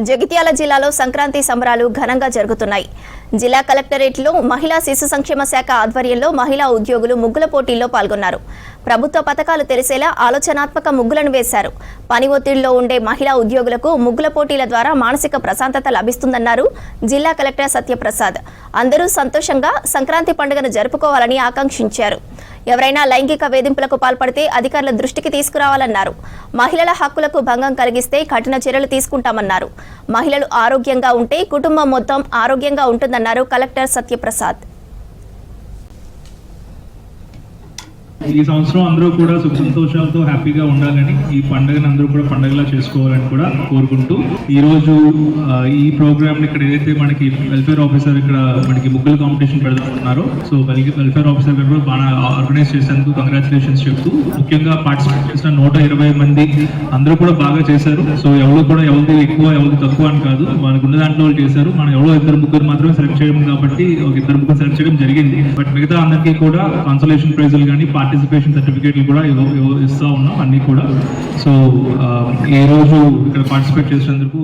జగిత్యాల జిల్లాలో సంక్రాంతి సంబరాలు ఘనంగా జరుగుతున్నాయి. జిల్లా కలెక్టరేట్లో మహిళా శిశు సంక్షేమ శాఖ ఆధ్వర్యంలో మహిళా ఉద్యోగులు ముగ్గుల పోటీల్లో పాల్గొన్నారు. ప్రభుత్వ పథకాలు తెలిసేలా ఆలోచనాత్మక ముగ్గులను వేశారు. పని ఒత్తిడిలో ఉండే మహిళా ఉద్యోగులకు ముగ్గుల పోటీల ద్వారా మానసిక ప్రశాంతత లభిస్తుందన్నారు జిల్లా కలెక్టర్ సత్యప్రసాద్. అందరూ సంతోషంగా సంక్రాంతి పండుగను జరుపుకోవాలని ఆకాంక్షించారు. ఎవరైనా లైంగిక వేధింపులకు పాల్పడితే అధికారుల దృష్టికి తీసుకురావాలన్నారు. మహిళల హక్కులకు భంగం కలిగిస్తే కఠిన చర్యలు తీసుకుంటామన్నారు. మహిళలు ఆరోగ్యంగా ఉంటే కుటుంబం మొత్తం ఆరోగ్యంగా ఉంటుందన్నారు కలెక్టర్ సత్యప్రసాద్. ఈ సంవత్సరం అందరూ కూడా సుఖ సంతోషాలతో హ్యాపీగా ఉండాలని, ఈ పండుగను అందరూ కూడా పండుగలా చేసుకోవాలని కూడా కోరుకుంటూ ఈ రోజు ఈ ప్రోగ్రామ్ ఇక్కడ ఏదైతే మనకి వెల్ఫేర్ ఆఫీసర్ ఇక్కడ మనకి ముగ్గుల కాంపిటీషన్ పెడుతున్నారో, సో వెల్ఫేర్ ఆఫీసర్ గారు కూడా బాగా ఆర్గనైజ్ చేసేందుకు కంగ్రాచులేషన్స్ చెప్తూ, ముఖ్యంగా పార్టిసిపేట్ చేసిన 120 మంది అందరూ కూడా బాగా చేశారు. సో ఎవరు కూడా ఎవరిది ఎక్కువ ఎవరిది తక్కువ అని కాదు, మనకు ఉన్న దాంట్లో వాళ్ళు చేశారు. మనం ఎవరో 2-3 మాత్రమే సెలెక్ట్ చేయడం కాబట్టి 2-3 సెలెక్ట్ చేయడం జరిగింది. బట్ మిగతా అందరికీ కూడా కన్సోలేషన్ ప్రైజులు కానీ పార్టిసిపేషన్ సర్టిఫికేట్లు కూడా ఇస్తా ఉన్నాం అన్ని కూడా. సో ఈ రోజు ఇక్కడ పార్టిసిపేట్ చేసినందుకు